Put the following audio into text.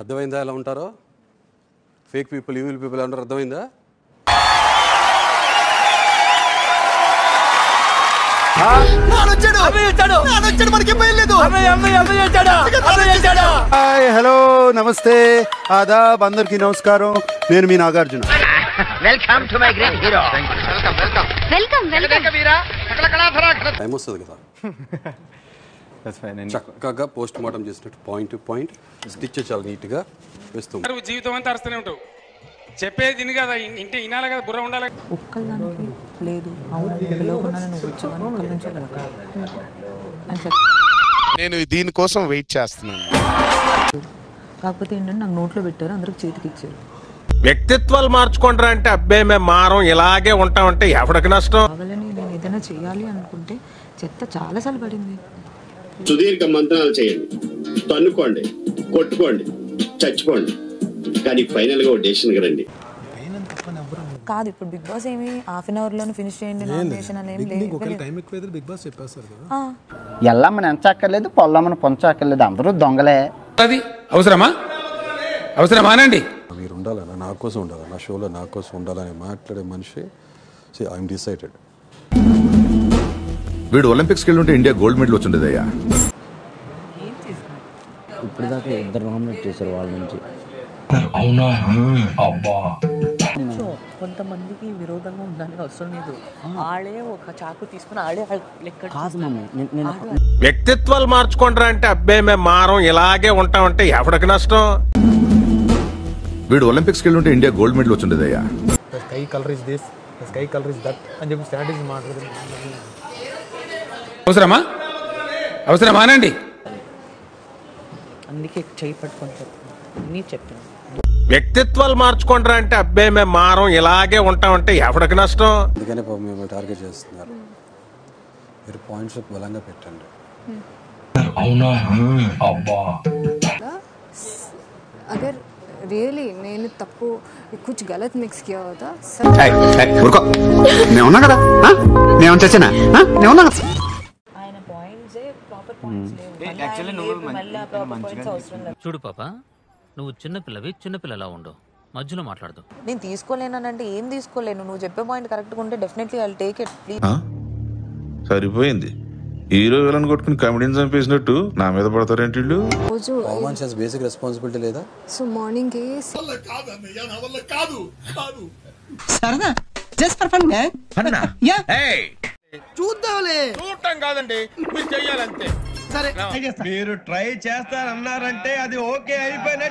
అర్థమైందా ఎలా ఉంటారో? ఫేక్ పీపుల్, ఈవిల్ పీపుల్ ఎలా ఉంటారో అర్థమైందా? హాయ్, హలో, నమస్తే, ఆదాబ్, అందరికి నమస్కారం. నేను మీ Nagarjuna. Welcome to my great hero. Welcome time వస్తుంది కదా, చక్కగా పోస్ట్ మార్టం చేసినట్టు పాయింట్ టు పాయింట్ స్టిచ్ చాలా నీట్గా వేస్తాం. జీవితం అంతా అరుస్తూనే ఉంటావు. చెప్పేది తిని కదా, ఇంటి వినాలి కదా, బుర్ర ఉండాలి. ఒక్కళ్ళకి లేదు. నువ్వు వచ్చావని ఒక్కరి నుంచి నేను దీనికోసం వెయిట్ చేస్తున్నాను. కాకపోతే ఏంటంటే నాకు నోట్లో పెట్టారు, అందరికి చేతికి ఇచ్చారు. వ్యక్తిత్వాలు మార్చుకుంటారా అంటే అబ్బాయి మేము మారం ఇలాగే ఉంటామంటే ఎవరికి నష్టం? కావాలని నేను ఏదైనా చేయాలి అనుకుంటే చెత్త చాలాసార్లు పడింది. సుదీర్ఘ మంత్రాలు చేయండి, తన్నుకోండి, కొట్టుకోండి, చచ్చిపోండి, కానీ ఫైనల్ గా ఒక డెసిషన్ రండి. కాదు, ఇప్పుడు బిగ్ బాస్ ఏమి హాఫ్ అన్ అవర్ లోనే ఫినిష్ చేయండి నామినేషన్ అని ఏం లేదు. ఎల్లమ్మని ఎంచక్కర్లేదు, పొల్లమ్మని పొంచక్కర్లేదు, అందరూ దొంగలే. అది అవసరమా? అవసరమానండి. మీరు ఉండాలన్నా, నా కోసం ఉండాలి, నా షోలో నా కోసం ఉండాలని మాట్లాడే మనిషి ఐఎమ్ డిసైడెడ్. వీడు ఒలింపిక్స్కి వెళ్ళి ఇండియా గోల్డ్ మెడల్ వచ్చిండేదయ్యా. ఇప్పుడు దాకా ఇద్దరు నామినేట్ చేశారు వాళ్ళ నుంచి. కొంతమందికి విరోధంగా ఉండడానికి అవసరం లేదు. ఆడే ఒక చాకు తీసుకుని ఆడే లెక్క. వ్యక్తిత్వాలు మార్చుకుంటారా అంటే అబ్బాయి మేము మారం ఇలాగే ఉంటామంటే ఎవరికి నష్టం? వీడు ఒలింపిక్స్కి వెళ్ళి ఇండియా గోల్డ్ మెడల్ వచ్చిండేదయ్యా. అవసరమా? అవసరమానండి. అందుకే చేయి పట్టుకొని చెప్తాను, నీ చెప్తాను. వ్యక్తిత్వాలు మార్చుకుంటారా అంటే అబ్బాయి మేము మారం ఇలాగే ఉంటామంటే ఎవరికి నష్టం? అందుకనే మేము టార్గెట్ చేస్తున్నారు. మీరు పాయింట్స్ బలంగా పెట్టండి. अगर रियली मैंने तप्पू कुछ गलत मिक्स किया होता ఆయన పాయింట్స్ ప్రాపర్ పాయింట్స్ లేవు. చూడు పాప, నువ్వు చిన్నపిల్లవి, చిన్నపిల్లలా ఉండు, మధ్యలో మాట్లాడదు. నేను తీసుకోలేనంటే ఏం తీసుకోలేను. నువ్వు చెప్పే పాయింట్ కరెక్ట్గా ఉంటే definitely I will take it. Please. సరిపోయింది. హీరో విలన్ కొట్టుకుని కమెడీని చంపేసినట్టు నా మీద పడతారేంటి వీళ్ళు? బేసిక్ రెస్పాన్సిబిలిటీ లేదా? సో మార్నింగ్ కి చూద్దాంలే. చూడటం కాదండి, మీరు చెయ్యాలంతే. సరే, మీరు ట్రై చేస్తారన్నారంటే అది ఓకే అయిపోయినట్టు.